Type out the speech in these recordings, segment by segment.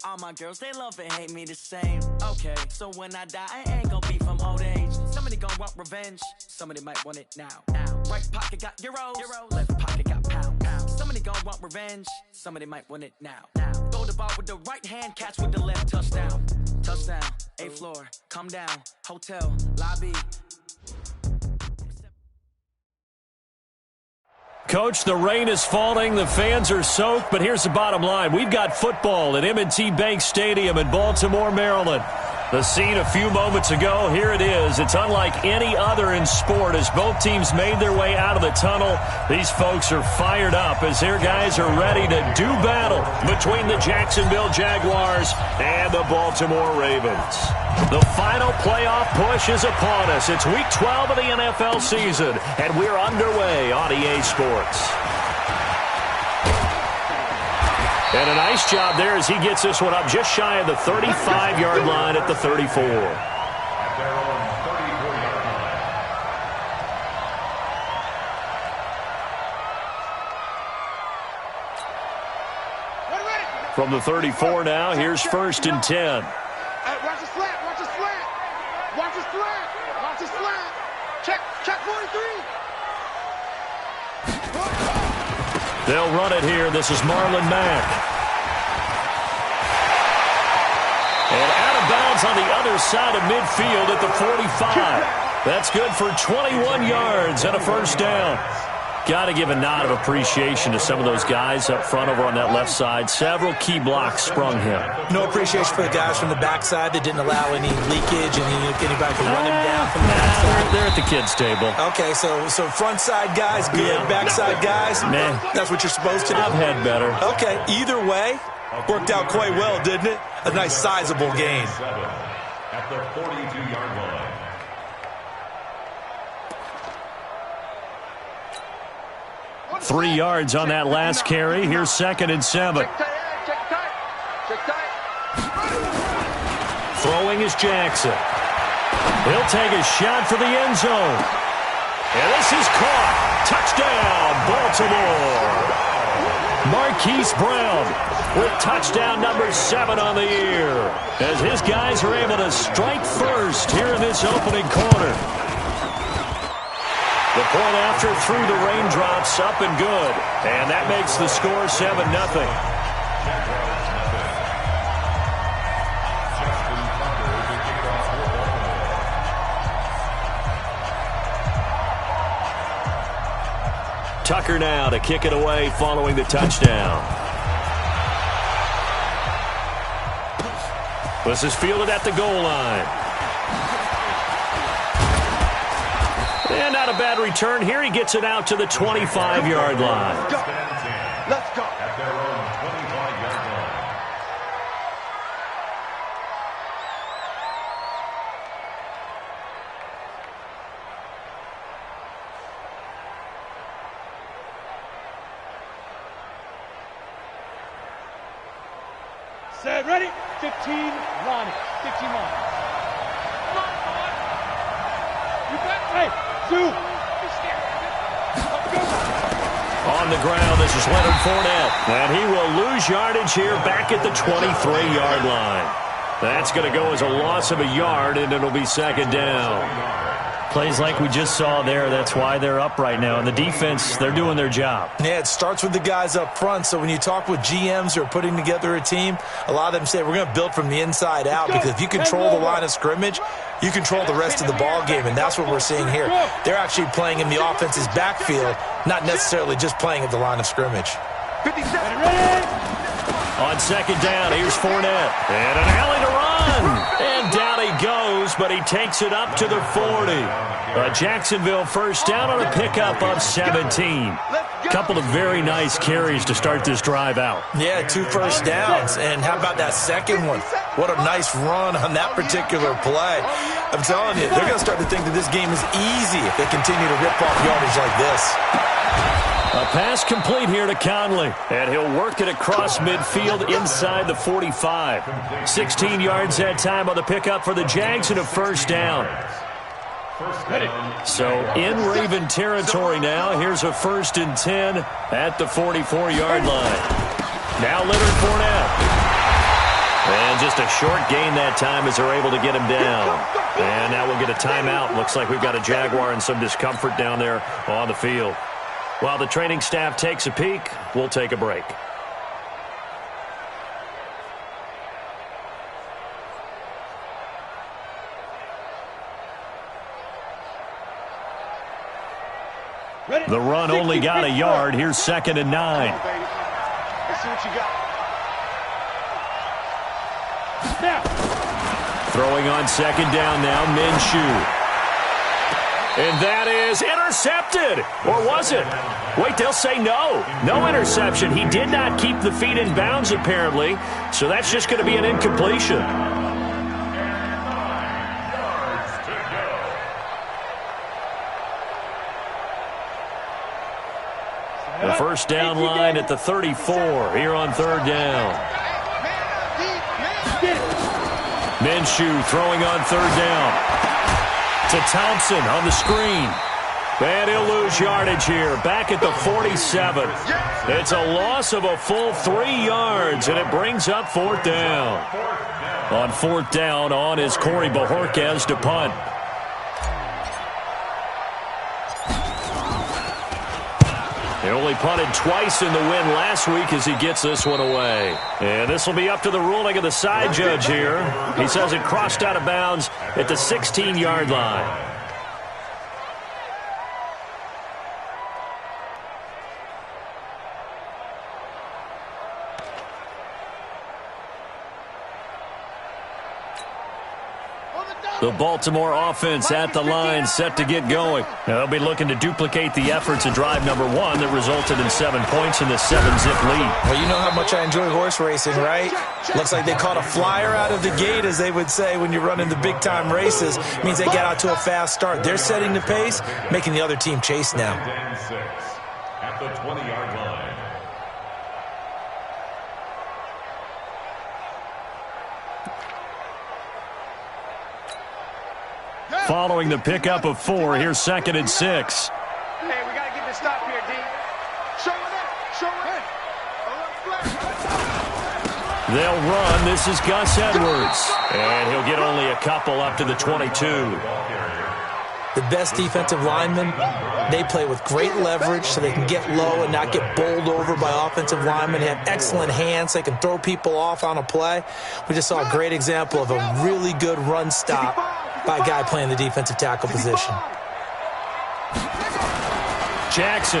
All my girls, they love and hate me the same. Okay, so when I die, I ain't gonna be from old age. Somebody gonna want revenge, somebody might want it now. Right pocket got euros, left pocket got pound. Somebody gonna want revenge, somebody might want it now. Throw the ball with the right hand, catch with the left, touchdown. Touchdown, 8th floor, come down, hotel, lobby. Coach, the rain is falling, the fans are soaked, but here's the bottom line. We've got football at M&T Bank Stadium in Baltimore, Maryland. The scene a few moments ago, here it is. It's unlike any other in sport as both teams made their way out of the tunnel. These folks are fired up as their guys are ready to do battle between the Jacksonville Jaguars and the Baltimore Ravens. The final playoff push is upon us. It's Week 12 of the NFL season, and we're underway on EA Sports. And a nice job there as he gets this one up just shy of the 35-yard line at the 34. From the 34 now, here's 1st and 10. Watch the slant, watch the slant. Watch the slant, watch the slant. Check 43. They'll run it here. This is Marlon Mack. And out of bounds on the other side of midfield at the 45. That's good for 21 yards and a first down. Got to give a nod of appreciation to some of those guys up front over on that left side. Several key blocks sprung him. No appreciation for the guys from the backside that didn't allow any leakage and anybody can run him down from the backside. They're at the kids' table. Okay, so front side guys, good. Yeah. Backside guys, that's what you're supposed to do. I've had better. Okay, either way, worked out quite well, didn't it? A nice sizable gain. At the 42-yard line. 3 yards on that last carry. Here's 2nd and 7. Throwing is Jackson. He'll take a shot for the end zone. And this is caught. Touchdown, Baltimore. Marquise Brown with touchdown number 7 on the year as his guys are able to strike first here in this opening quarter. The point after through the raindrops, up and good. And that makes the score 7-0. Tucker now to kick it away following the touchdown. This is fielded at the goal line. And not a bad return here. He gets it out to the 25-yard line. Let's go. At their own 25-yard line. Set, ready? 15, Ronnie. 15, Ronnie. You got it. Hey, 2. On the ground, this is Leonard Fournette. And he will lose yardage here back at the 23-yard line. That's going to go as a loss of a yard, and it'll be 2nd down. Plays like we just saw there, that's why they're up right now. And the defense, they're doing their job. Yeah, it starts with the guys up front. So when you talk with GMs who are putting together a team, a lot of them say we're going to build from the inside out because if you control the line of scrimmage, you control the rest of the ball game, and that's what we're seeing here. They're actually playing in the offense's backfield, not necessarily just playing at the line of scrimmage. 57, ready? On 2nd down, here's Fournette. And an alley to run. And down he goes, but he takes it up to the 40. A Jacksonville first down on a pickup of 17. Couple of very nice carries to start this drive out. Yeah, 2 first downs. And how about that second one? What a nice run on that particular play. I'm telling you, they're going to start to think that this game is easy if they continue to rip off yardage like this. A pass complete here to Conley, and he'll work it across midfield inside the 45. 16 yards that time on the pickup for the Jags and a first down. So in Raven territory now. Here's a 1st and 10 at the 44-yard line. Now Leonard Fournette. Just a short gain that time as they're able to get him down. And now we'll get a timeout. Looks like we've got a Jaguar in some discomfort down there on the field. While the training staff takes a peek, we'll take a break. The run only got a yard. Here's 2nd and 9. Let's see what you got. Throwing on 2nd down now, Minshew. And that is intercepted. Or was it? Wait, they'll say no. No interception. He did not keep the feet in bounds, apparently. So that's just going to be an incompletion. The first down line at the 34 here on 3rd down. Minshew throwing on 3rd down to Thompson on the screen. And he'll lose yardage here. Back at the 47. It's a loss of a full 3 yards, and it brings up 4th down. On 4th down, on is Corey Bojorquez to punt. He only punted twice in the win last week as he gets this one away. And this will be up to the ruling of the side judge here. He says it crossed out of bounds at the 16-yard line. The Baltimore offense at the line, set to get going. Now, they'll be looking to duplicate the efforts of drive number 1 that resulted in 7 points in the 7-zip lead. Well, you know how much I enjoy horse racing, right? Looks like they caught a flyer out of the gate, as they would say when you're running the big-time races. It means they get out to a fast start. They're setting the pace, making the other team chase now. At the 20-yard line. Following the pickup of 4, here's 2nd and 6. Hey, we got to get this stop here, D. Show it up. Show it. They'll run. This is Gus Edwards. And he'll get only a couple up to the 22. The best defensive linemen, they play with great leverage so they can get low and not get bowled over by offensive linemen. They have excellent hands. They can throw people off on a play. We just saw a great example of a really good run stop by a guy playing the defensive tackle position. Jackson.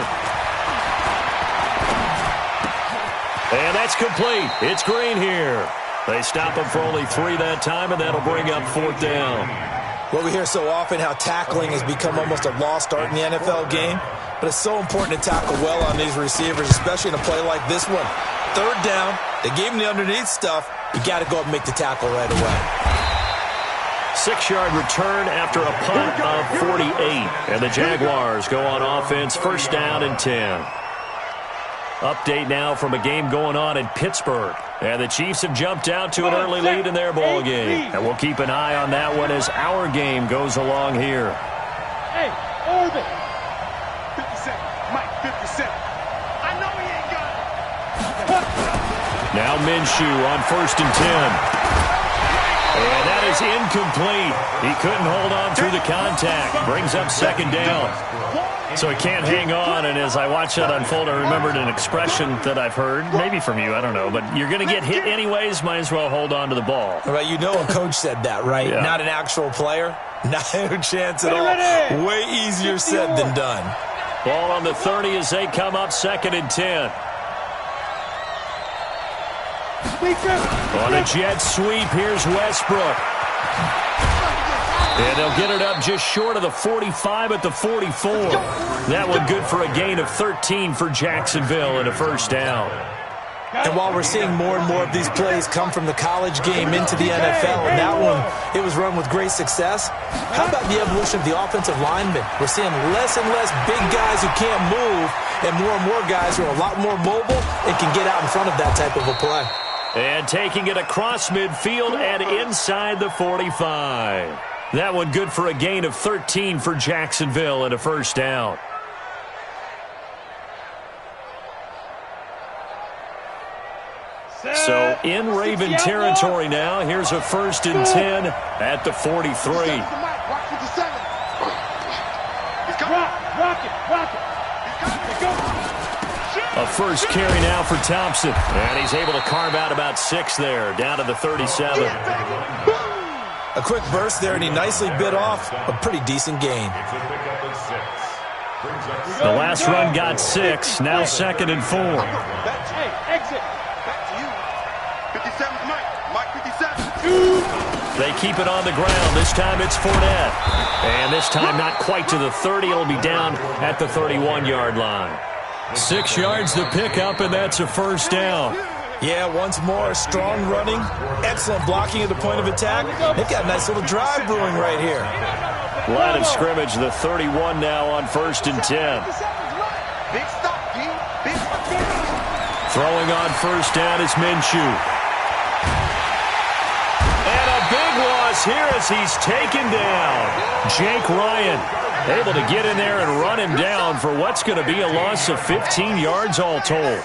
And that's complete. It's Green here. They stop him for only 3 that time, and that'll bring up 4th down. Well, we hear so often how tackling has become almost a lost art in the NFL game, but it's so important to tackle well on these receivers, especially in a play like this one. 3rd down, they gave him the underneath stuff. You got to go up and make the tackle right away. 6-yard return after a punt of 48. And the Jaguars go on offense, 1st down and 10. Update now from a game going on in Pittsburgh. And the Chiefs have jumped out to an early lead in their ball game. And we'll keep an eye on that one as our game goes along here. Hey, Orbit. 57. Mike, 57. I know he ain't got it. Now Minshew on 1st and 10. And that is incomplete. He couldn't hold on through the contact. Brings up 2nd down. So he can't hang on, and as I watched that unfold, I remembered an expression that I've heard, maybe from you, I don't know, but you're going to get hit anyways, might as well hold on to the ball. All right, you know a coach said that, right? Yeah. Not an actual player. No chance at all. Way easier said than done. Ball on the 30 as they come up, 2nd and 10. On a jet sweep, here's Westbrook. And they'll get it up just short of the 45 at the 44. That one good for a gain of 13 for Jacksonville and a 1st down. And while we're seeing more and more of these plays come from the college game into the NFL, and that one, it was run with great success, how about the evolution of the offensive linemen? We're seeing less and less big guys who can't move and more guys who are a lot more mobile and can get out in front of that type of a play. And taking it across midfield and inside the 45. That one good for a gain of 13 for Jacksonville and a 1st down. So in Raven territory now. Here's a 1st and 10 at the 43. A first carry now for Thompson. And he's able to carve out about 6 there, down to the 37. A quick burst there, and he nicely bit off a pretty decent gain. The last run got 6, now 2nd and 4. Hey, exit. Back to you. 57's Mike 57. They keep it on the ground. This time it's Fournette. And this time not quite to the 30. It'll be down at the 31-yard line. 6 yards the pickup, and that's a 1st down. Yeah, once more, strong running, excellent blocking at the point of attack. They've got a nice little drive brewing right here. Line of scrimmage, the 31 now on 1st and 10. Big stop, D. Big stop. Throwing on 1st down is Minshew. And a big loss here as he's taken down. Jake Ryan able to get in there and run him down for what's going to be a loss of 15 yards all told.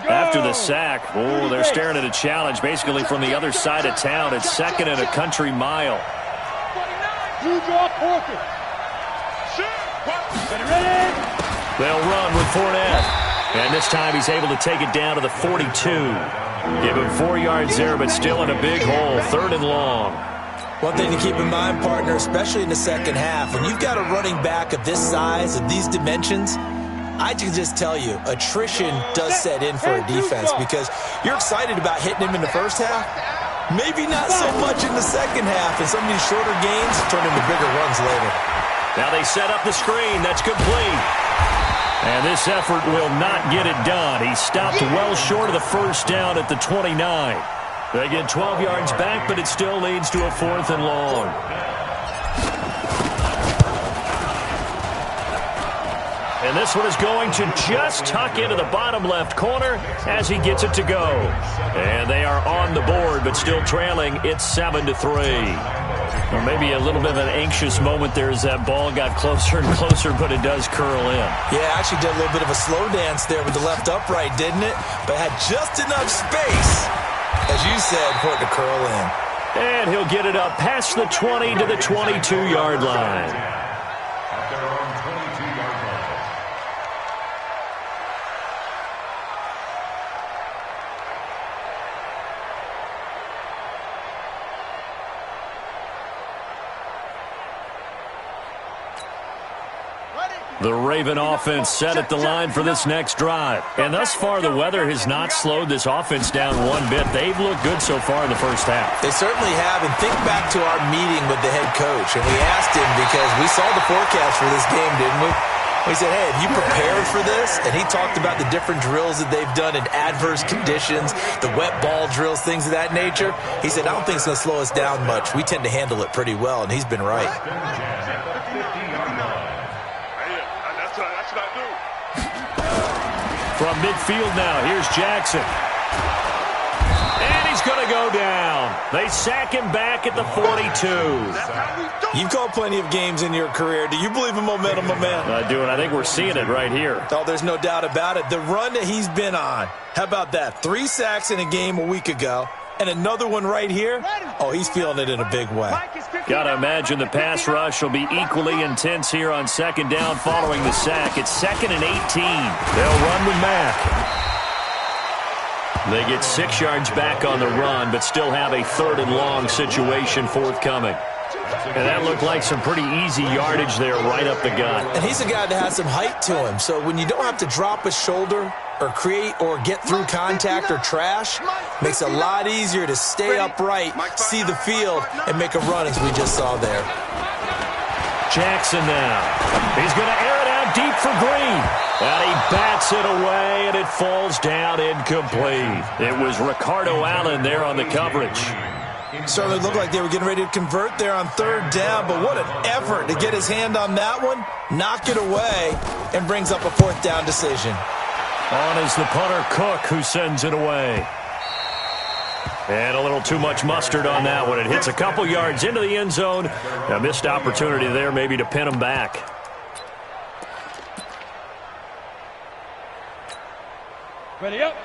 After the sack, oh, they're staring at a challenge basically from the other side of town. It's 2nd and a country mile. They'll run with Fournette. And this time he's able to take it down to the 42. Give him 4 yards there, but still in a big hole. 3rd and long. One thing to keep in mind, partner, especially in the second half, when you've got a running back of this size, of these dimensions, I can just tell you, attrition does set in for a defense because you're excited about hitting him in the first half. Maybe not so much in the second half, and some of these shorter gains turn into bigger runs later. Now they set up the screen. That's complete. And this effort will not get it done. He stopped well short of the 1st down at the 29. They get 12 yards back, but it still leads to a 4th and long. And this one is going to just tuck into the bottom left corner as he gets it to go. And they are on the board, but still trailing. It's 7-3. Or maybe a little bit of an anxious moment there as that ball got closer and closer, but it does curl in. Yeah, actually did a little bit of a slow dance there with the left upright, didn't it? But had just enough space, as you said, for it to curl in. And he'll get it up past the 20 to the 22-yard line. The Raven offense set at the line for this next drive. And thus far, the weather has not slowed this offense down one bit. They've looked good so far in the first half. They certainly have. And think back to our meeting with the head coach. And we asked him because we saw the forecast for this game, didn't we? We said, hey, have you prepared for this? And he talked about the different drills that they've done in adverse conditions, the wet ball drills, things of that nature. He said, I don't think it's going to slow us down much. We tend to handle it pretty well, and he's been right. From midfield now, here's Jackson. And he's going to go down. They sack him back at the 42. You've called plenty of games in your career. Do you believe in momentum, my man? I do, and I think we're seeing it right here. Oh, there's no doubt about it. The run that he's been on. How about that? 3 sacks in a game a week ago. And another one right here. Oh, he's feeling it in a big way. Got to imagine the pass rush will be equally intense here on 2nd down following the sack. It's 2nd and 18. They'll run with Mack. They get 6 yards back on the run, but still have a 3rd and long situation forthcoming. And that looked like some pretty easy yardage there right up the gut. And he's a guy that has some height to him. So when you don't have to drop a shoulder or create or get through contact or trash, makes it a lot easier to stay upright, see the field, and make a run as we just saw there. Jackson now. He's going to air it out deep for Green. And he bats it away, and it falls down incomplete. It was Ricardo Allen there on the coverage. Certainly looked like they were getting ready to convert there on 3rd down, but what an effort to get his hand on that one, knock it away, and brings up a 4th down decision. On is the punter, Cook, who sends it away. And a little too much mustard on that one. It hits a couple yards into the end zone. A missed opportunity there maybe to pin him back.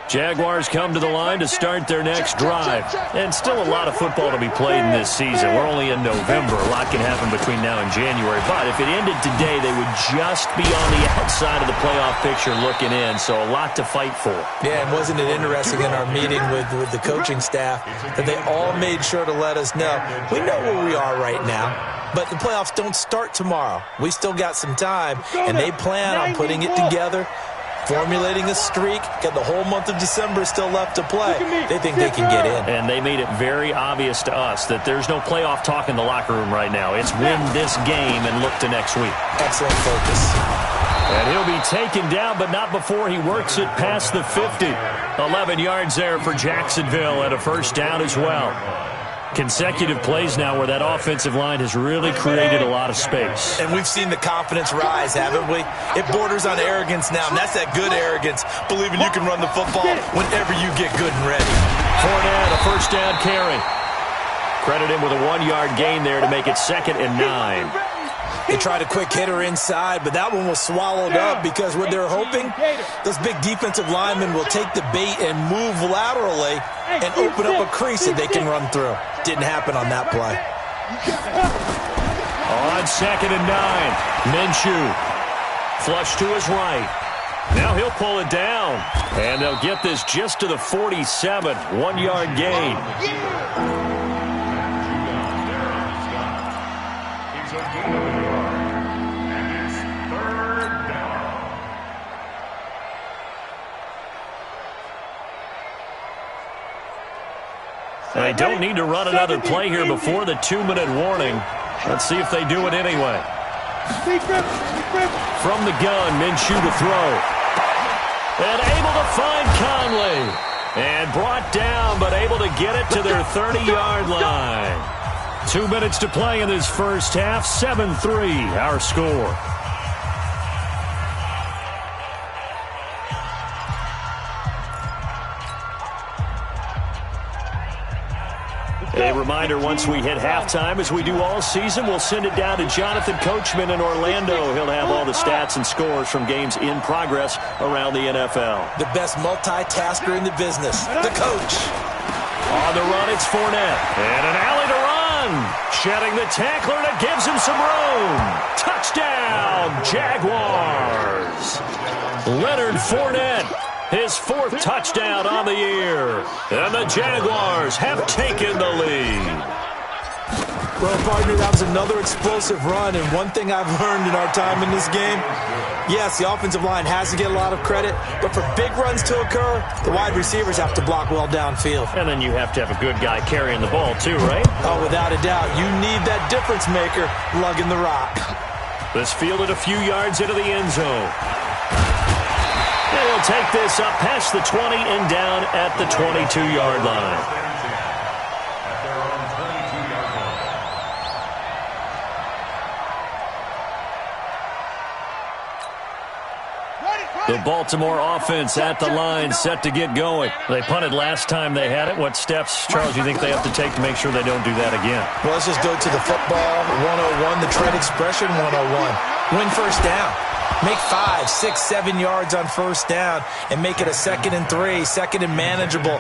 Jaguars come to the line to start their next drive. And still a lot of football to be played in this season. We're only in November. A lot can happen between now and January. But if it ended today, they would just be on the outside of the playoff picture looking in. So a lot to fight for. Yeah, and wasn't it interesting in our meeting with the coaching staff that they all made sure to let us know, we know where we are right now, but the playoffs don't start tomorrow. We still got some time, and they plan on putting it together, formulating a streak, got the whole month of December still left to play. They think they can get in. And they made it very obvious to us that there's no playoff talk in the locker room right now. It's win this game and look to next week. Excellent focus. And he'll be taken down, but not before he works it past the 50. 11 yards there for Jacksonville and a first down as well. Consecutive plays now where that offensive line has really created a lot of space. And we've seen the confidence rise, haven't we? It borders on arrogance now, and that's that good arrogance, believing you can run the football whenever you get good and ready. Fournette, a first down carry. Credit him with a 1-yard gain there to make it 2nd and 9. They tried a quick hitter inside, but that one was swallowed up because what they're hoping, those big defensive linemen will take the bait and move laterally and open up a crease that they can run through. Didn't happen on that play. On 2nd and 9, Minshew. Flush to his right. Now he'll pull it down. And they'll get this just to the 47. 1-yard gain. They don't need to run another play here before the 2-minute warning. Let's see if they do it anyway. From the gun, Minshew to throw. And able to find Conley. And brought down, but able to get it to their 30-yard line. 2 minutes to play in this first half. 7-3, our score. A reminder, once we hit halftime, as we do all season, we'll send it down to Jonathan Coachman in Orlando. He'll have all the stats and scores from games in progress around the NFL. The best multitasker in the business, the coach. On the run, it's Fournette. And an alley to run. Shedding the tackler, and it gives him some room. Touchdown, Jaguars. Leonard Fournette. His 4th touchdown on the year. And the Jaguars have taken the lead. Well, partner, that was another explosive run. And one thing I've learned in our time in this game, yes, the offensive line has to get a lot of credit. But for big runs to occur, the wide receivers have to block well downfield. And then you have to have a good guy carrying the ball too, right? Oh, without a doubt. You need that difference maker lugging the rock. This fielded a few yards into the end zone. And he'll take this up past the 20 and down at the 22-yard line. The Baltimore offense at the line, set to get going. They punted last time they had it. What steps, Charles, you think they have to take to make sure they don't do that again? Well, let's just go to the football 101, the trade expression 101. Win first down. Make 5, 6, 7 yards on first down and make it a 2nd and 3, 2nd and manageable.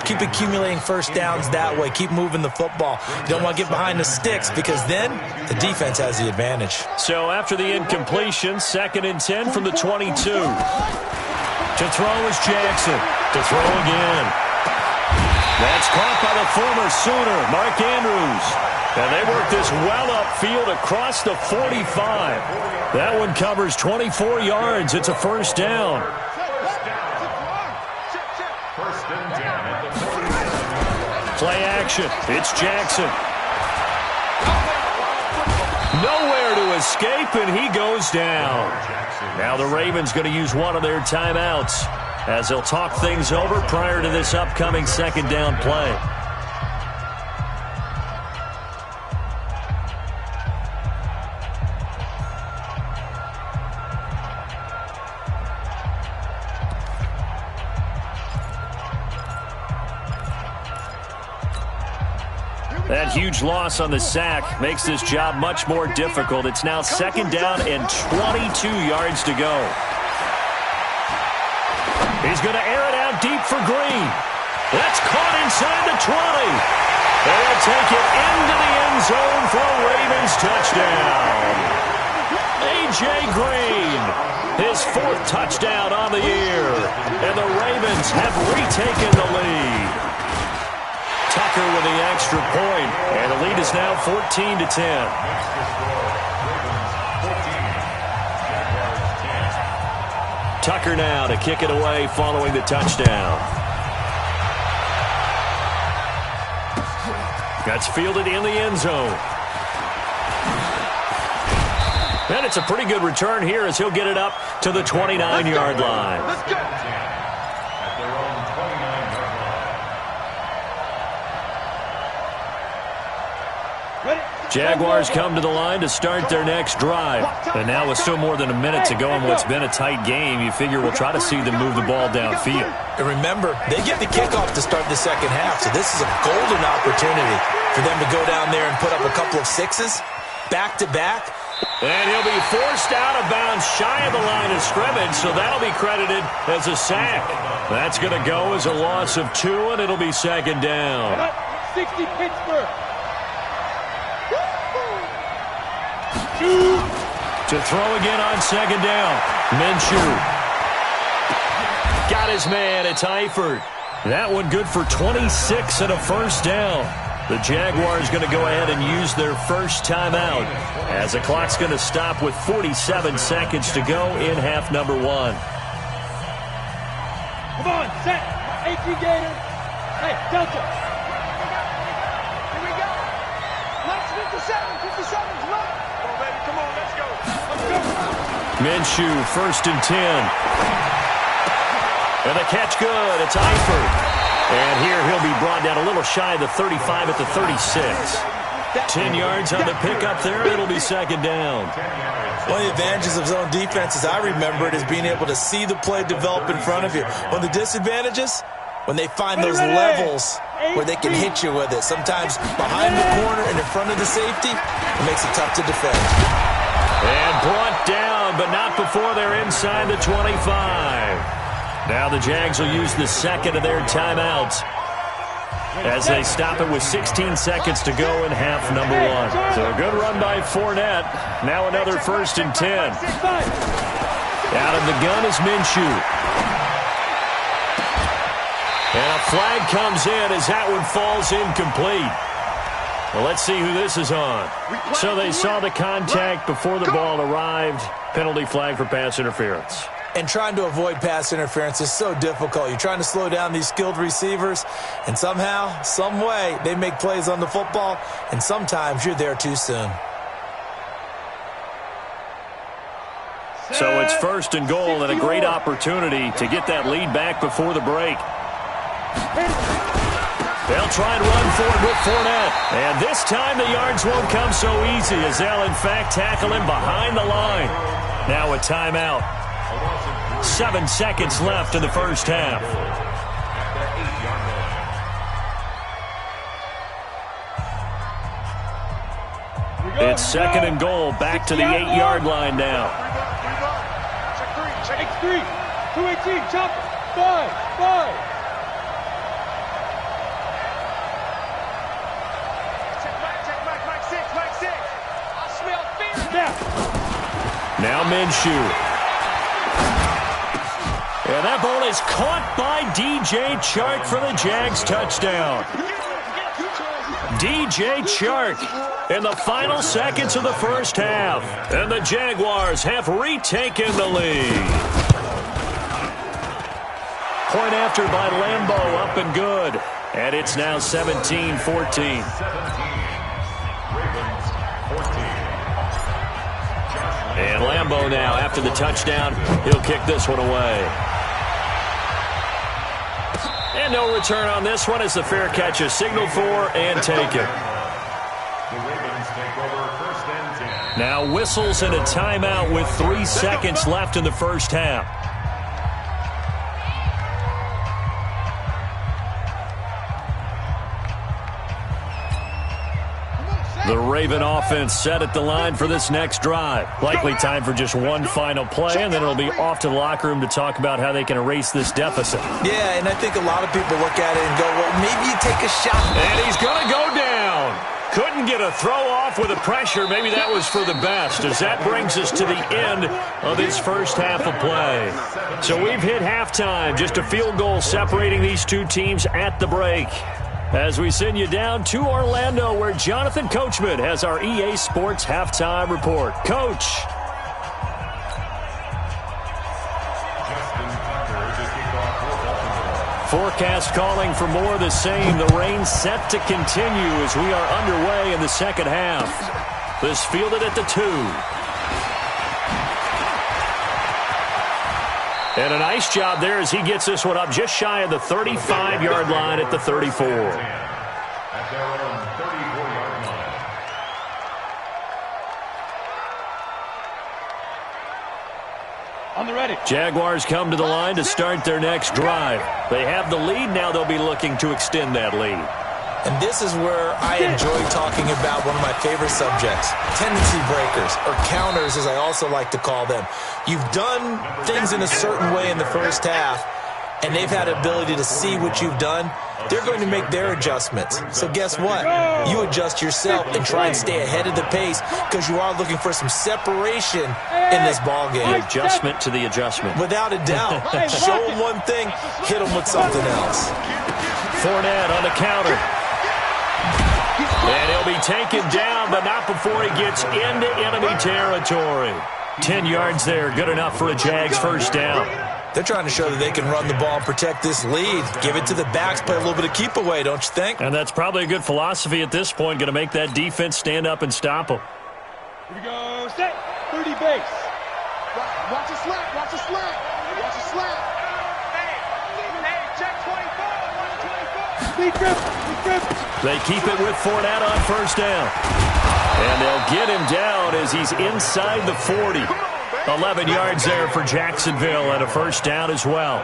Keep accumulating first downs that way. Keep moving the football. You don't want to get behind the sticks because then the defense has the advantage. So after the incompletion, 2nd and 10 from the 22. To throw is Jackson. To throw again. That's caught by the former Sooner, Mark Andrews. And they work this well upfield across the 45. That one covers 24 yards. It's a first down. Play action. It's Jackson. Nowhere to escape, and he goes down. Now the Ravens going to use one of their timeouts as they'll talk things over prior to this upcoming 2nd down play. That huge loss on the sack makes this job much more difficult. It's now 2nd down and 22 yards to go. He's He's going to air it out deep for Green. That's caught inside the 20. And they'll take it into the end zone for a Ravens touchdown. A.J. Green, his 4th touchdown on the year. And the Ravens have retaken the lead. Tucker with the extra point, and the lead is now 14-10. Tucker now to kick it away following the touchdown. That's fielded in the end zone. And it's a pretty good return here as he'll get it up to the 29-yard line. Let's go. Jaguars come to the line to start their next drive. And now with still more than a minute to go in what's been a tight game, you figure we'll try to see them move the ball downfield. And remember, they get the kickoff to start the second half, so this is a golden opportunity for them to go down there and put up a couple of 6s back-to-back. And he'll be forced out of bounds shy of the line of scrimmage, so that'll be credited as a sack. That's going to go as a loss of 2, and it'll be second down. 60 Pittsburgh. To throw again on second down. Minshew. Got his man. It's Eifert. That one good for 26 and a first down. The Jaguars going to go ahead and use their first timeout as the clock's going to stop with 47 seconds to go in half number 1. Come on, set. 18 Gator. Hey, Delta. Here we go. Let's 57. Come on. Come on, baby. Come on, let's go. Minshew, 1st and 10. And the catch good. It's Eifert. And here he'll be brought down a little shy of the 35 at the 36. 10 yards on the pickup there. It'll be second down. One of the advantages of zone defense, as I remember it, is being able to see the play develop in front of you. One of the disadvantages, when they find those levels where they can hit you with it. Sometimes behind the corner and in front of the safety, it makes it tough to defend. And brought down, but not before they're inside the 25. Now the Jags will use the second of their timeouts as they stop it with 16 seconds to go in half number 1. So a good run by Fournette. Now another 1st and 10. Out of the gun is Minshew. And a flag comes in as that one falls incomplete. Well, let's see who this is on. So they saw the contact before the ball arrived. Penalty flag for pass interference. And trying to avoid pass interference is so difficult. You're trying to slow down these skilled receivers, and somehow, some way, they make plays on the football, and sometimes you're there too soon. So it's 1st and goal and a great opportunity to get that lead back before the break. They'll try and run for it with Fournette. And this time the yards won't come so easy as they'll, in fact, tackle him behind the line. Now a timeout. 7 seconds left in the first half. It's 2nd and goal, back to the 8-yard line now. Check 3. 218, chopper. 5. Check Mike 6. I smell fear. Now Minshew. And that ball is caught by DJ Chark for the Jags touchdown. DJ Chark in the final seconds of the first half. And the Jaguars have retaken the lead. Point after by Lambeau, up and good. And it's now 17-14. And Lambeau now, after the touchdown, he'll kick this one away. And no return on this one as the fair catch is signaled for and taken. Now whistles and a timeout with 3 seconds left in the first half. The Raven offense set at the line for this next drive. Likely time for just one final play, and then it'll be off to the locker room to talk about how they can erase this deficit. Yeah, and I think a lot of people look at it and go, well, maybe you take a shot. And he's going to go down. Couldn't get a throw off with the pressure. Maybe that was for the best, as that brings us to the end of this first half of play. So we've hit halftime. Just a field goal separating these two teams at the break. As we send you down to Orlando, where Jonathan Coachman has our EA Sports halftime report. Coach. Forecast calling for more of the same. The rain set to continue as we are underway in the second half. This fielded at the 2. And a nice job there as he gets this one up just shy of the 35-yard line at the 34. At their own 34-yard line. On the ready. Jaguars come to the line to start their next drive. They have the lead. Now they'll be looking to extend that lead. And this is where I enjoy talking about one of my favorite subjects, tendency breakers, or counters as I also like to call them. You've done things in a certain way in the first half, and they've had the ability to see what you've done. They're going to make their adjustments. So guess what? You adjust yourself and try and stay ahead of the pace because you are looking for some separation in this ball game. The adjustment to the adjustment. Without a doubt. Show them one thing, hit them with something else. Fournette on the counter. And he'll be taken down, but not before he gets into enemy territory. 10 yards there, good enough for a Jags first down. They're trying to show that they can run the ball and protect this lead. Give it to the backs, play a little bit of keep away, don't you think? And that's probably a good philosophy at this point, going to make that defense stand up and stop them. Here we go. Set. 30 base. Watch a slant. Watch a slant. Watch a slant. Hey, check 24. Watch 24. Speed grip. Speed grip. They keep it with Fournette on first down. And they'll get him down as he's inside the 40. 11 yards there for Jacksonville and a first down as well.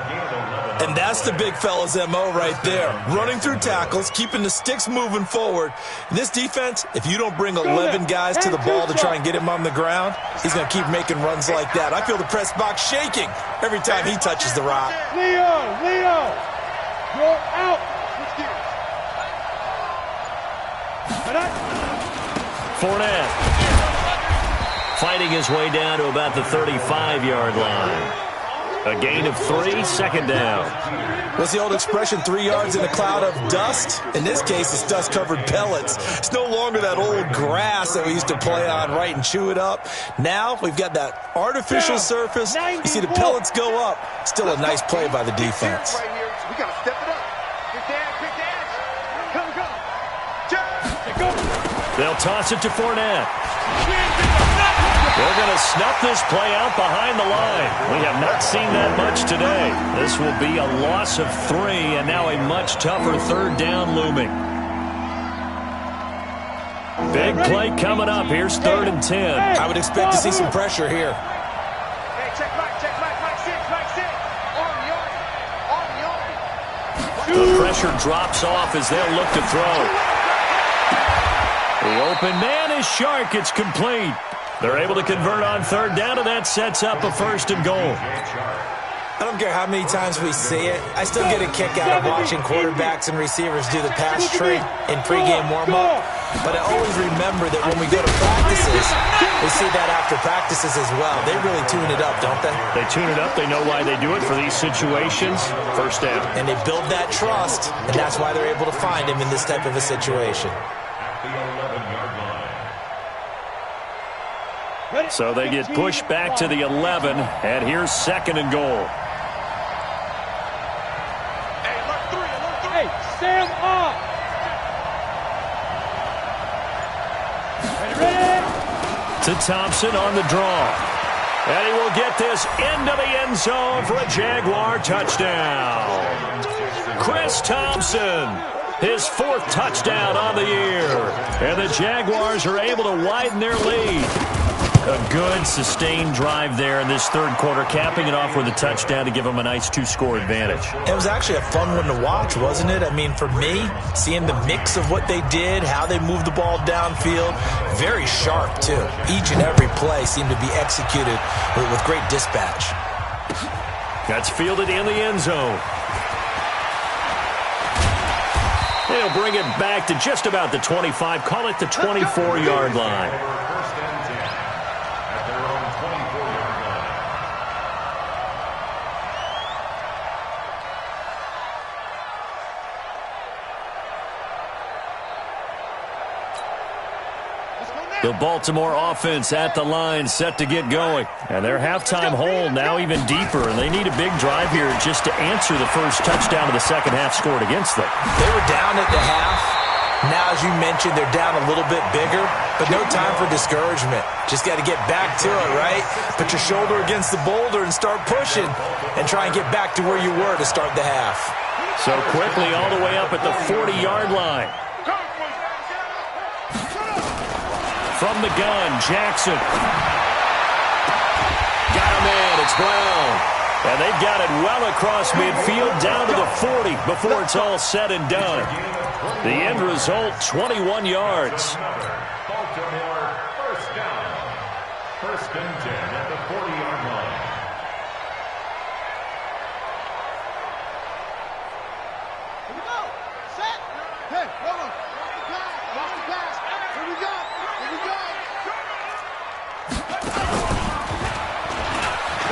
And that's the big fella's MO right there. Running through tackles, keeping the sticks moving forward. This defense, if you don't bring 11 guys to the ball to try and get him on the ground, he's going to keep making runs like that. I feel the press box shaking every time he touches the rock. Leo, you're out. Switch gears. Fournette fighting his way down to about the 35-yard line. A gain of 3, second down. What's the old expression, 3 yards in a cloud of dust? In this case, it's dust-covered pellets. It's no longer that old grass that we used to play on, right, and chew it up. Now we've got that artificial surface. You see the pellets go up. Still a nice play by the defense. Right here. We got to step it up. Quick dash. Come. They'll toss it to Fournette. They're going to snuff this play out behind the line. We have not seen that much today. This will be a loss of 3, and now a much tougher third down looming. Big play coming up. Here's 3rd and 10. I would expect to see some pressure here. Hey, check Mike, Mike 6. On. The pressure drops off as they'll look to throw. The open man is Shark. It's complete. They're able to convert on 3rd down, and that sets up a 1st and goal. I don't care how many times we see it. I still get a kick out of watching quarterbacks and receivers do the pass tree in pregame warm-up. But I always remember that when we go to practices, we see that after practices as well. They really tune it up, don't they? They tune it up. They know why they do it for these situations. First down. And they build that trust, and that's why they're able to find him in this type of a situation. The 11-yard line. So they get pushed back to the 11, and here's 2nd and goal. Hey, Sam off. Ready? To Thompson on the draw. And he will get this into the end zone for a Jaguar touchdown. Chris Thompson, his 4th touchdown on the year. And the Jaguars are able to widen their lead. A good, sustained drive there in this third quarter, capping it off with a touchdown to give them a nice 2-score advantage. It was actually a fun one to watch, wasn't it? I mean, for me, seeing the mix of what they did, how they moved the ball downfield, very sharp, too. Each and every play seemed to be executed with great dispatch. That's fielded in the end zone. They'll bring it back to just about the 25, call it the 24-yard line. The Baltimore offense at the line, set to get going. And their halftime hole now even deeper, and they need a big drive here just to answer the first touchdown of the second half scored against them. They were down at the half. Now, as you mentioned, they're down a little bit bigger, but no time for discouragement. Just got to get back to it, right? Put your shoulder against the boulder and start pushing and try and get back to where you were to start the half. So quickly all the way up at the 40-yard line. From the gun, Jackson. Got him in. It's Brown. And they've got it well across midfield down to the 40 before it's all said and done. The end result, 21 yards. Baltimore first down. First and 10 at the 40-yard line. Here we go. Set. Hey, hold on. Watch the pass. Here we go.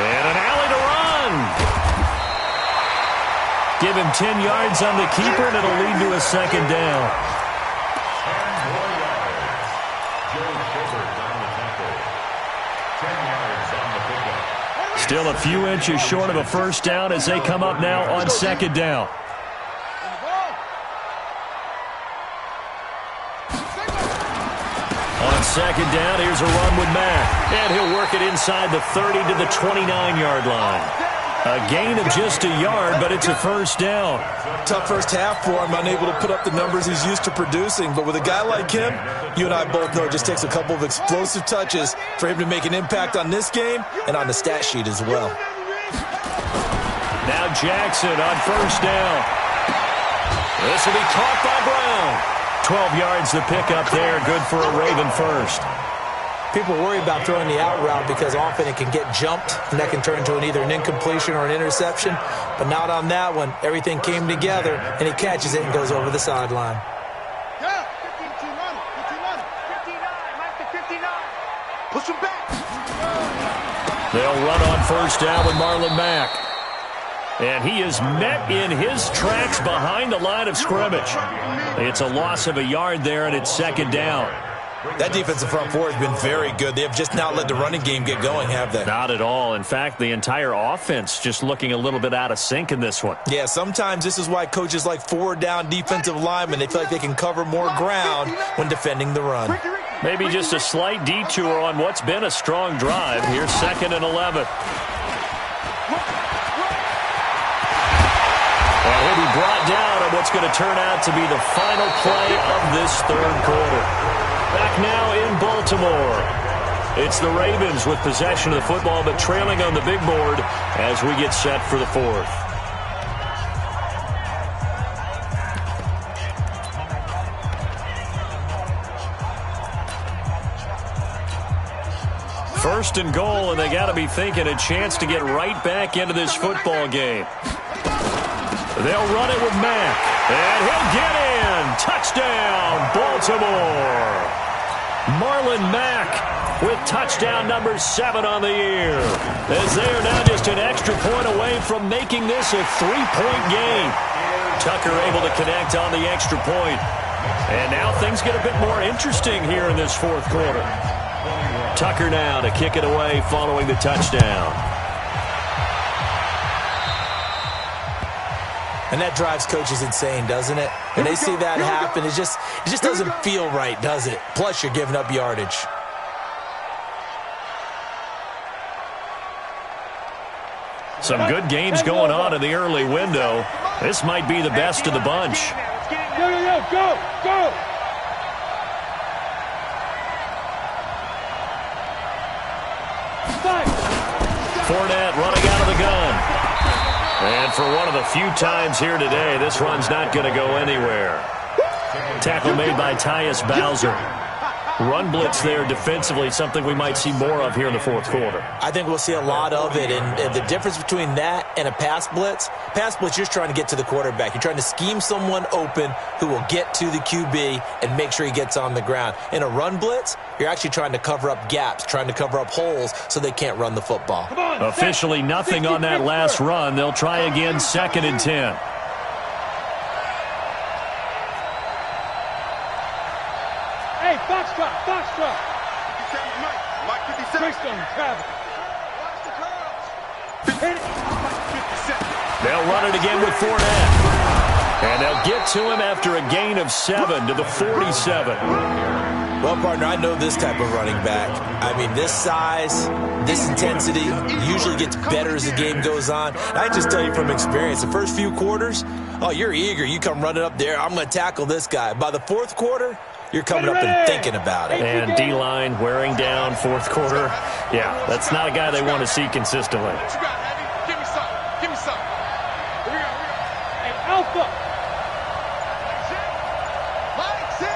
And an alley to run. Give him 10 yards on the keeper, and it'll lead to a second down. 10 more yards. Joe Schobert on the tackle. 10 yards on the pickup. Still a few inches short of a first down as they come up now on second down. On second down, here's a run with Mack. And he'll work it inside the 30 to the 29-yard line. A gain of just a yard, but it's a first down. Tough first half for him, unable to put up the numbers he's used to producing. But with a guy like him, you and I both know it just takes a couple of explosive touches for him to make an impact on this game and on the stat sheet as well. Now Jackson on first down. This will be caught by Brown. 12 yards to pick up there. Good for a Raven first. People worry about throwing the out route because often it can get jumped, and that can turn into either an incompletion or an interception. But not on that one. Everything came together, and he catches it and goes over the sideline. Yeah, 59, 59, Mike to 59. Push him back. They'll run on first down with Marlon Mack. And he is met in his tracks behind the line of scrimmage. It's a loss of a yard there, and it's second down. That defensive front four has been very good. They have just not let the running game get going, have they? Not at all. In fact, the entire offense just looking a little bit out of sync in this one. Yeah, sometimes this is why coaches like forward-down defensive linemen, they feel like they can cover more ground when defending the run. Maybe just a slight detour on what's been a strong drive. Here's second and 11. And he'll be brought down on what's going to turn out to be the final play of this third quarter. Back now in Baltimore. It's the Ravens with possession of the football, but trailing on the big board as we get set for the fourth. First and goal, and they got to be thinking a chance to get right back into this football game. They'll run it with Mack, and he'll get in. Touchdown, Baltimore. Marlon Mack with touchdown number 7 on the year, as they are now just an extra point away from making this a 3-point game. Tucker able to connect on the extra point. And now things get a bit more interesting here in this fourth quarter. Tucker now to kick it away following the touchdown. And that drives coaches insane, doesn't it? When they see that happen, it just doesn't feel right, does it? Plus, you're giving up yardage. Some good games going on in the early window. This might be the best of the bunch. Go. Fournette running out of the gun. And for one of the few times here today, this run's not going to go anywhere. Tackle made by Tyus Bowser. Run blitz there defensively, something we might see more of here in the fourth quarter. I think we'll see a lot of it, and the difference between that and a pass blitz, you're just trying to get to the quarterback. You're trying to scheme someone open who will get to the QB and make sure he gets on the ground. In a run blitz, you're actually trying to cover up gaps, trying to cover up holes so they can't run the football. Officially nothing on that last run. They'll try again, 2nd and 10. Hey, Foxtrot. 57 Mike 57. Brixton, travel. Watch the curls. Hit it. Mike 57. They'll run it again with Fournette. And they'll get to him after a gain of 7 to the 47. Well, partner, I know this type of running back. I mean, this size, this intensity usually gets better as the game goes on. And I just tell you from experience, the first few quarters, oh, you're eager. You come running up there, I'm going to tackle this guy. By the fourth quarter, you're coming up and thinking about it. And D-line wearing down fourth quarter. Yeah, that's not a guy they want to see consistently. What you got, Heavy? Give me some. Give me some. Here we go. Hey, Alpha. Mike 6.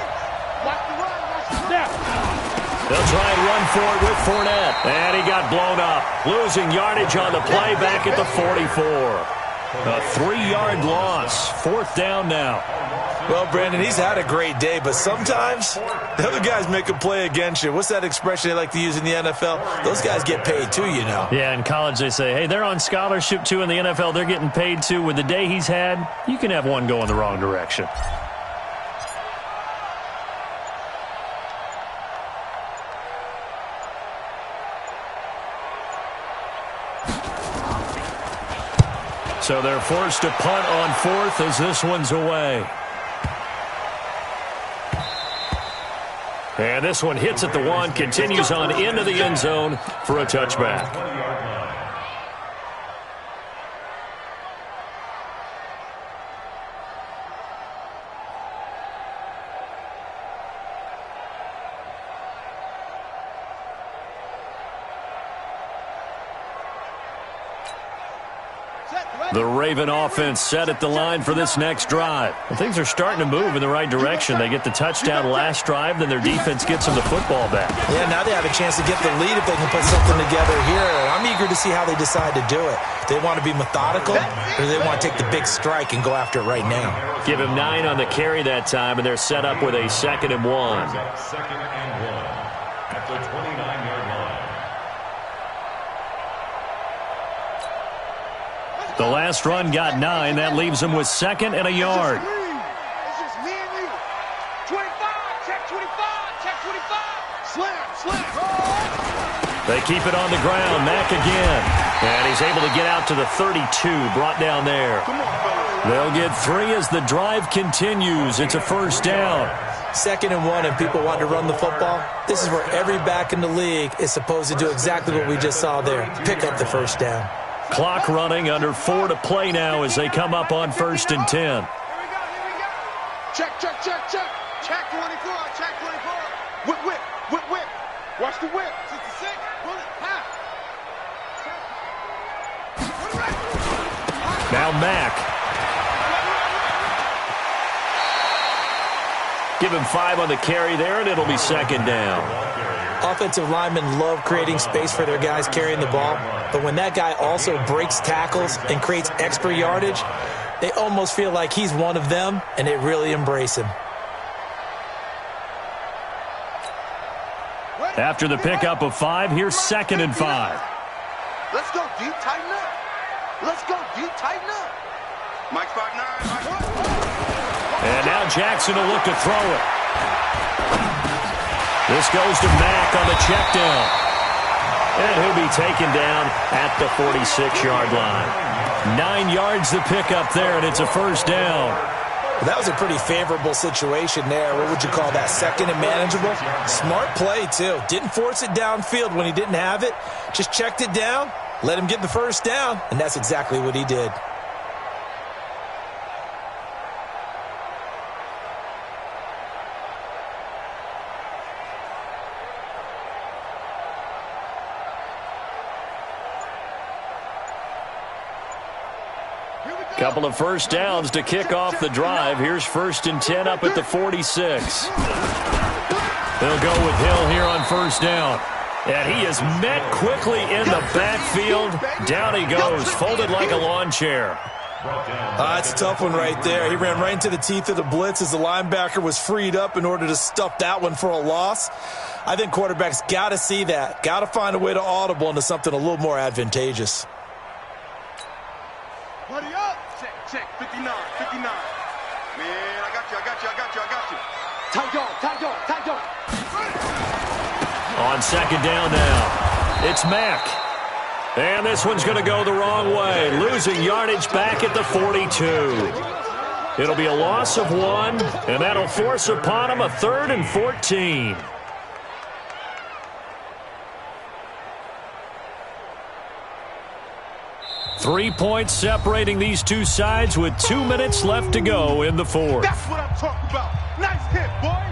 Watch the run. Watch the Snap. They'll try and run for it with Fournette. And he got blown up. Losing yardage on the play back at the 44. A 3-yard loss. 4th down now. Well, Brandon, he's had a great day, but sometimes the other guys make a play against you. What's that expression they like to use in the NFL? Those guys get paid too, you know. Yeah, in college they say, hey, they're on scholarship too. In the NFL, they're getting paid too. With the day he's had, you can have one go in the wrong direction. So they're forced to punt on 4th as this one's away. And this one hits at the 1, continues on into the end zone for a touchback. The Raven offense set at the line for this next drive. And things are starting to move in the right direction. They get the touchdown last drive, then their defense gets them the football back. Yeah, now they have a chance to get the lead if they can put something together here. I'm eager to see how they decide to do it. Do they want to be methodical, or do they want to take the big strike and go after it right now? Give him 9 on the carry that time, and they're set up with a 2nd and 1. 2nd and 1 at the 29-yard line. The last run got 9. That leaves them with 2nd and a yard. It's just me and you. 25. Check 25. Check 25. Slam. They keep it on the ground. Mack again. And he's able to get out to the 32. Brought down there. Come on, fellas. They'll get 3 as the drive continues. It's a 1st down. 2nd and 1 and people want to run the football. This is where every back in the league is supposed to do exactly what we just saw there. Pick up the 1st down. Clock running, under 4 to play now as they come up on 1st and 10. Here we go. Check. Check 24. Check 24. Whip. Watch the whip. 66. Run it. Half. Now Mack. Give him 5 on the carry there, and it'll be 2nd down. Offensive linemen love creating space for their guys carrying the ball, but when that guy also breaks tackles and creates extra yardage, they almost feel like he's one of them, and they really embrace him. After the pickup of 5, here's 2nd and 5. Let's go deep, tighten up. Mike 5'9". And now Jackson will look to throw it. This goes to Mack on the check down. And he'll be taken down at the 46-yard line. 9 yards the pickup there, and it's a 1st down. Well, that was a pretty favorable situation there. What would you call that? 2nd and manageable? Smart play, too. Didn't force it downfield when he didn't have it. Just checked it down, let him get the 1st down, and that's exactly what he did. Couple of first downs to kick off the drive. Here's 1st and 10 up at the 46. They'll go with Hill here on first down. And he is met quickly in the backfield. Down he goes, folded like a lawn chair. That's a tough one right there. He ran right into the teeth of the blitz as the linebacker was freed up in order to stuff that one for a loss. I think quarterbacks got to see that. Got to find a way to audible into something a little more advantageous. Buddy up. Check. 59. Man, I got you. Tight dog. On second down now, it's Mack. And this one's going to go the wrong way, losing yardage back at the 42. It'll be a loss of 1, and that'll force upon him a 3rd and 14. Three points separating these two sides with 2 minutes left to go in the fourth. That's what I'm talking about. Nice hit, boy.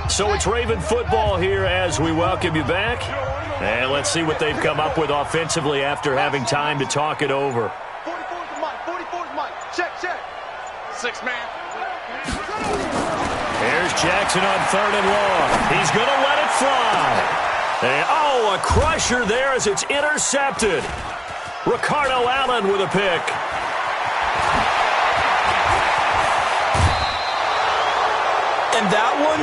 So it's Raven football here as we welcome you back. And let's see what they've come up with offensively after having time to talk it over. 44's the mic. Check. 6 man. Here's Jackson on 3rd and long. He's going to let it fly. And, a crusher there as it's intercepted. Ricardo Allen with a pick. And that one,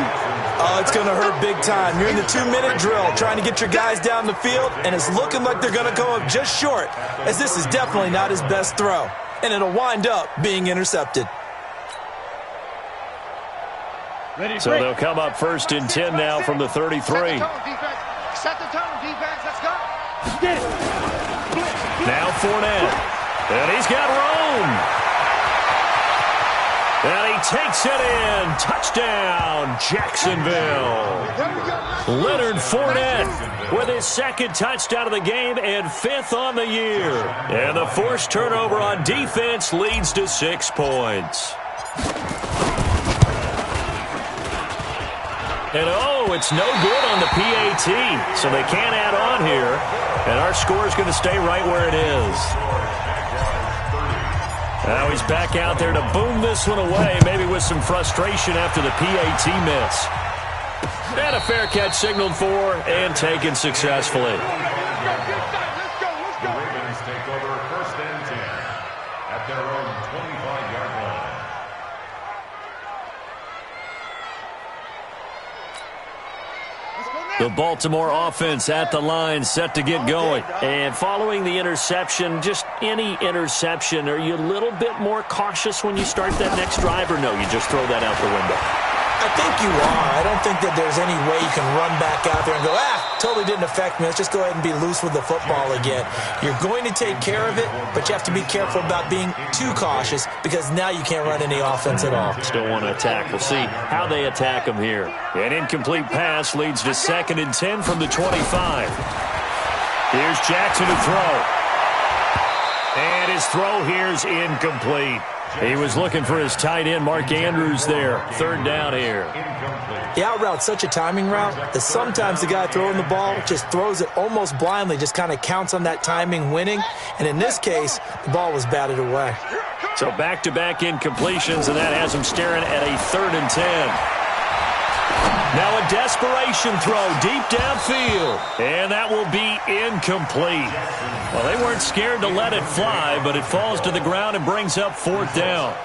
it's going to hurt big time. You're in the 2-minute drill trying to get your guys down the field, and it's looking like they're going to go up just short, as this is definitely not his best throw. And it'll wind up being intercepted. So they'll come up 1st and 10 now from the 33. Set the tone, defense. Let's go. Get it. Now Fournette. And he's got room. And he takes it in. Touchdown, Jacksonville. Leonard Fournette with his 2nd touchdown of the game and 5th on the year. And the forced turnover on defense leads to 6 points. And it's no good on the PAT, so they can't add on here. And our score is going to stay right where it is. Now he's back out there to boom this one away, maybe with some frustration after the PAT miss. And a fair catch signaled for and taken successfully. The Ravens take over 1st and 10 at their own 25-yard line. The Baltimore offense at the line, set to get going. And following the interception, just any interception, are you a little bit more cautious when you start that next drive, or no, you just throw that out the window? I think you are. I don't think that there's any way you can run back out there and go, totally didn't affect me. Let's just go ahead and be loose with the football again. You're going to take care of it, but you have to be careful about being too cautious because now you can't run any offense at all. Still want to attack. We'll see how they attack them here. An incomplete pass leads to 2nd and 10 from the 25. Here's Jackson to throw. And his throw here's incomplete. He was looking for his tight end, Mark Andrews, there. 3rd down here. The out route's such a timing route that sometimes the guy throwing the ball just throws it almost blindly, just kind of counts on that timing winning. And in this case, the ball was batted away. So back-to-back incompletions, and that has him staring at a 3rd and 10. Now a desperation throw deep downfield, and that will be incomplete. Well, they weren't scared to let it fly, but it falls to the ground and brings up 4th down.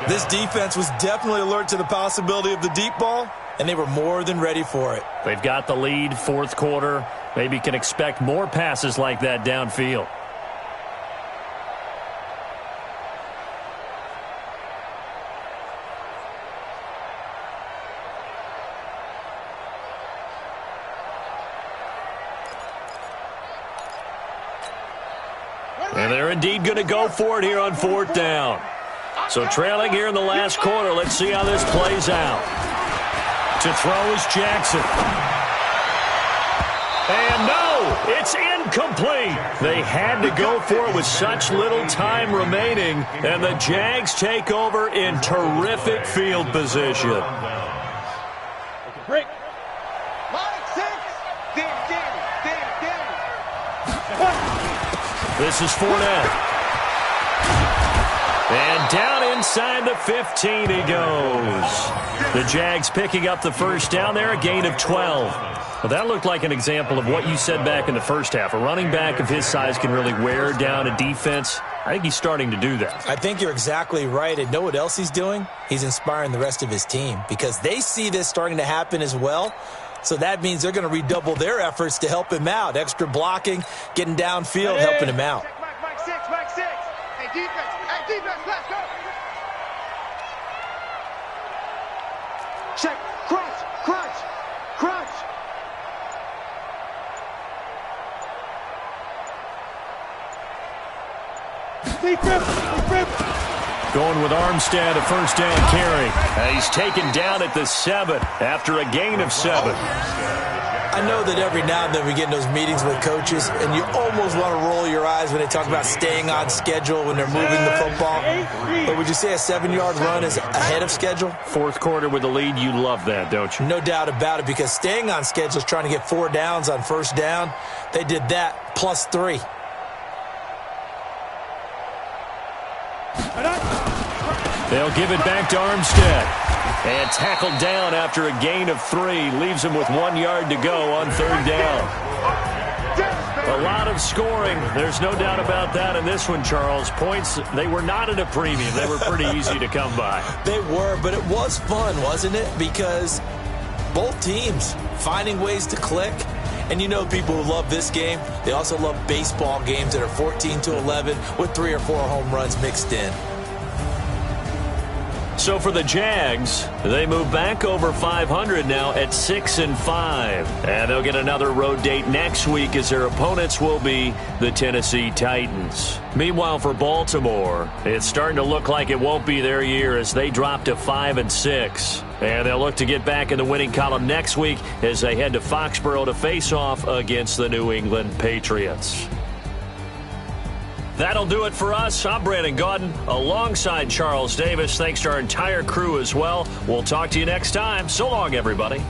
This defense was definitely alert to the possibility of the deep ball, and they were more than ready for it. They've got the lead, 4th quarter. Maybe can expect more passes like that downfield. And they're indeed going to go for it here on 4th down. So trailing here in the last quarter, let's see how this plays out. To throw is Jackson. And no, it's incomplete. They had to go for it with such little time remaining, and the Jags take over in terrific field position. Break. This is Fournette. And down inside the 15 he goes. The Jags picking up the first down there, a gain of 12. Well, that looked like an example of what you said back in the first half. A running back of his size can really wear down a defense. I think he's starting to do that. I think you're exactly right. And know what else he's doing? He's inspiring the rest of his team because they see this starting to happen as well. So that means they're going to redouble their efforts to help him out. Extra blocking, getting downfield, helping him out. Mike six. Hey, defense, let's go. Check, crunch. Defense. Going with Armstead, a first down carry. He's taken down at the 7 after a gain of 7. I know that every now and then we get in those meetings with coaches, and you almost want to roll your eyes when they talk about staying on schedule when they're moving the football. But would you say a 7-yard run is ahead of schedule? Fourth quarter with the lead, you love that, don't you? No doubt about it, because staying on schedule is trying to get 4 downs on first down. They did that plus 3. They'll give it back to Armstead. And tackled down after a gain of 3. Leaves him with 1 yard to go on third down. A lot of scoring. There's no doubt about that in this one, Charles. Points, they were not at a premium. They were pretty easy to come by. They were, but it was fun, wasn't it? Because both teams finding ways to click. And you know people who love this game, they also love baseball games that are 14-11 with 3 or 4 home runs mixed in. So for the Jags, they move back over 500 now at 6-5. And they'll get another road date next week as their opponents will be the Tennessee Titans. Meanwhile, for Baltimore, it's starting to look like it won't be their year as they drop to 5-6. And they'll look to get back in the winning column next week as they head to Foxborough to face off against the New England Patriots. That'll do it for us. I'm Brandon Gaudin alongside Charles Davis. Thanks to our entire crew as well. We'll talk to you next time. So long, everybody.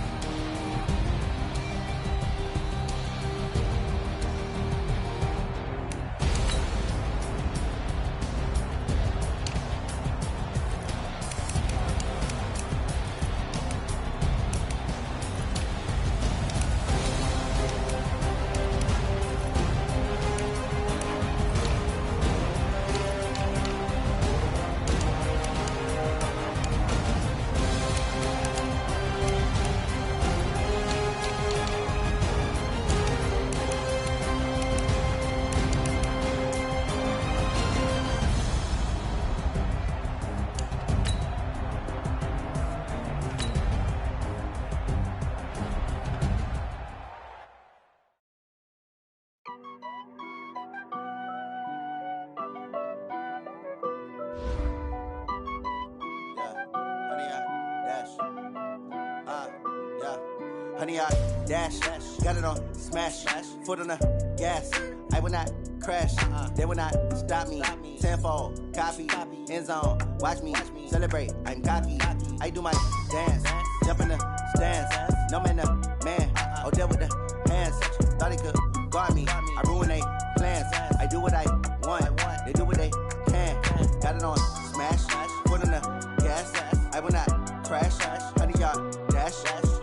Honey, I dash, got it on smash, foot on the gas. I will not crash, they will not stop me. Tenfold, copy, end zone, watch me celebrate. I'm cocky, I do my dance, jump in the stands. No man, the man, oh, deal with the hands. Thought he could guard me, I ruin they plans. I do what I want, they do what they can. Got it on smash, foot on the gas. I will not crash, honey, y'all dash,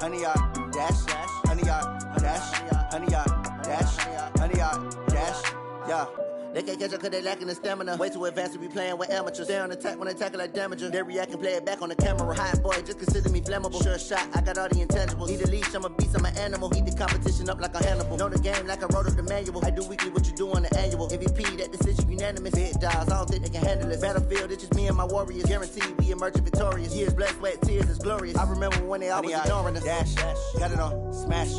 honey, y'all dash, honey, y'all dash, honey, y'all dash, honey, y'all dash, yeah. They can't catch up cause they lacking the stamina. Way too advanced to be playing with amateurs. Stay on attack when they tackle like damager. They react and play it back on the camera. Hot boy, just consider me flammable. Sure shot, I got all the intangibles. Need a leash, I'm a beast, I'm an animal. Heat the competition up like a Hannibal. Know the game like I wrote up the manual. I do weekly what you do on the annual. MVP, that decision unanimous. Big dials, I don't think they can handle it. Battlefield, it's just me and my warriors. Guaranteed we emerge victorious. Years, blood, sweat, tears, is glorious. I remember when they always ignoring us. Dash, got it on smash,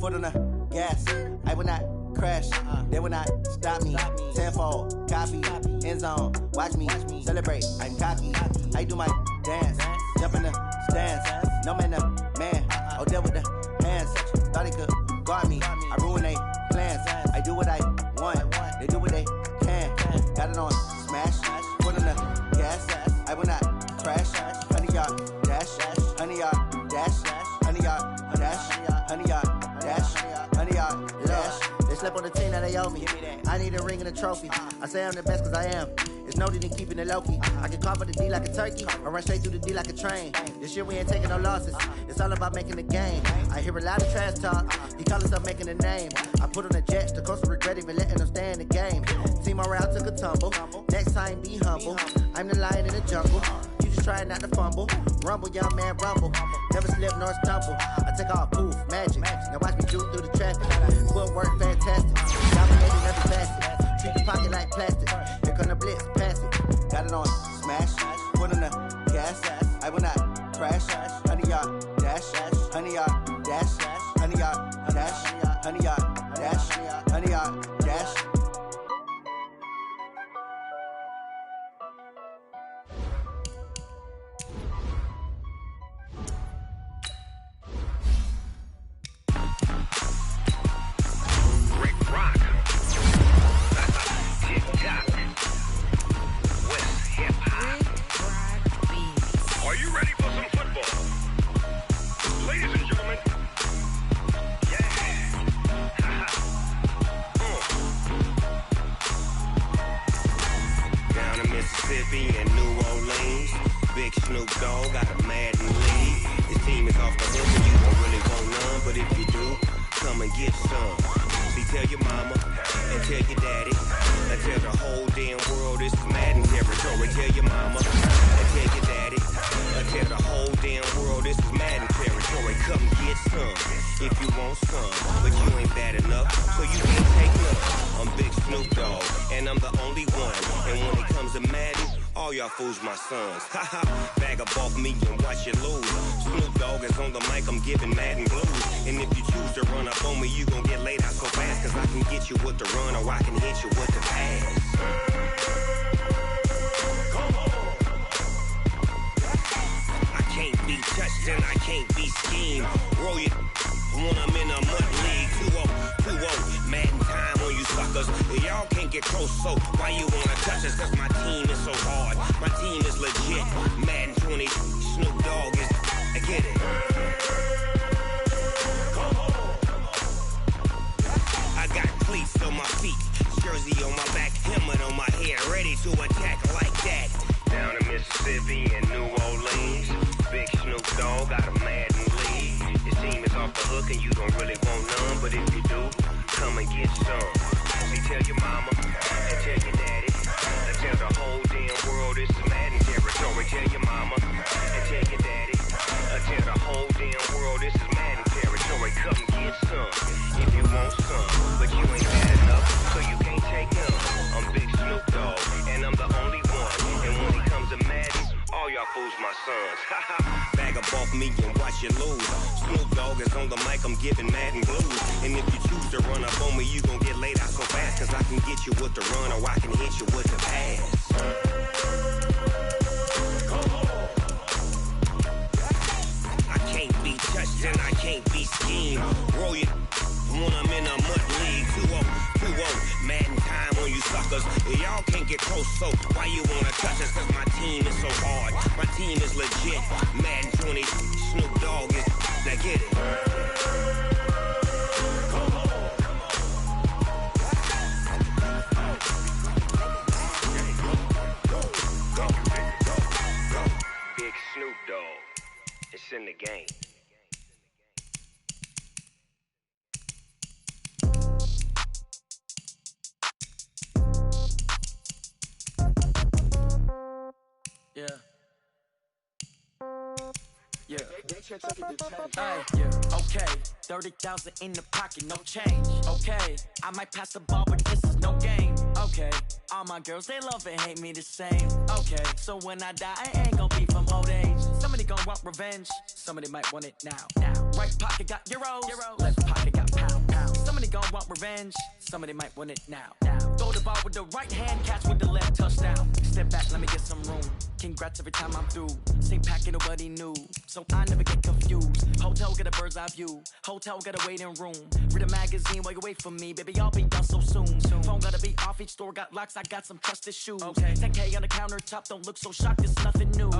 foot on the gas. I will not crash, they will not stop me. Tenfold, copy, end zone, watch me celebrate. I'm cocky, I do my dance, jump in the stands. No man, the man. Oh, there with the hands. Thought he could guard me. I ruin they plans. I do what I want. They do what they can. Got it on smash. Foot on the gas. I will not crash. 100-yard dash. 100-yard dash. 100-yard dash. 100-yard dash. 100-yard dash. They slept on the team that they owe me. I need a ring and a trophy. I say I'm the best cause I am. It's noted in keeping it low-key. I can cover the D like a turkey or run straight through the D like a train. This year we ain't taking no losses. It's all about making the game. I hear a lot of trash talk. He call himself making a name. I put on the Jets. The coach will regret even letting them stay in the game. Team morale took a tumble. Next time be humble. I'm the lion in the jungle. You just trying not to fumble. Rumble, young man, rumble. Never slip nor stumble. I take off, poof, magic. Now watch me shoot through the traffic. Footwork fantastic. Dominating every facet. Treat the pocket like plastic. Here come the blitz, pass it. Got it on smash. Foot on the gas. I will not crash. 100-yard dash. 100-yard dash. 100-yard dash. 100-yard dash. 100-yard dash. Mississippi and New Orleans. Big Snoop Dogg got a Madden league. His team is off the hook and you don't really want none, but if you do, come and get some. See, tell your mama and tell your daddy and tell the whole damn world this is Madden territory. Tell your mama and tell your daddy and tell the whole damn world this is Madden territory. Come get some if you want some, but you ain't bad enough, so you can't take none. I'm Big Snoop Dogg, and I'm the only one. And when it comes to Madden, all y'all fools my sons. Haha, bag up off me and watch you lose. Snoop Dogg is on the mic, I'm giving Madden blues. And if you choose to run up on me, you gon' get laid out so fast. Cause I can get you with the run or I can hit you with the pass. I can't be touched and I can't be schemed. Roll you when I'm in a mud league. 2-0, Madden time on you suckers. Y'all can't get close, so why you wanna touch us? Cause my team is so hard. My team is legit. Madden 20, Snoop Dogg is, I get it. I got cleats on my feet, jersey on my back, helmet on my head, ready to attack like that. Down in Mississippi and New Orleans, Big Snoop Dogg got a Madden league. His team is off the hook and you don't really want none, but if you do, come and get some. See, tell your mama and tell your daddy and tell the whole damn world this is Madden territory. Tell your mama and tell your daddy and tell the whole damn world this is Madden territory. Come get some if you want some, but you ain't bad enough, so you can't take none. I'm Big Snoop Dogg, and I'm the only one. And when it comes to Madden, all y'all fools my sons. Bag up off me and watch you lose. Snoop Dogg is on the mic, I'm giving Madden blues. And if you choose to run up on me, you gon' get laid out so fast. Cause I can get you with the run or I can hit you with the pass. I can't be touched and I can't be schemed. Roll you when I'm in a mud league. 2-0, Madden time on you suckers. Y'all can't get close, so why you wanna touch us? Cause my team is so hard. My team is legit. Madden 20, Snoop Dogg is, now get it. Big Snoop Dogg, it's in the game. Yeah. Yeah. Yeah. Okay. 30,000 in the pocket, no change. Okay. I might pass the ball, but this is no game. Okay. All my girls, they love and hate me the same. Okay. So when I die, I ain't gonna be from old age. Somebody gonna want revenge. Somebody might want it now. Right pocket got euros. Left pocket got pound. Somebody gonna want revenge. Somebody might want it now. Throw the ball with the right hand, catch with the left, touchdown. Step back, let me get some room. Congrats every time I'm through. Same packet, nobody knew, so I never get confused. Hotel got a bird's eye view. Hotel got a waiting room. Read a magazine while you wait for me, baby. I'll be done so soon. Phone gotta be off. Each store got locks. I got some trusted shoes. 10K on the countertop. Don't look so shocked. It's nothing new.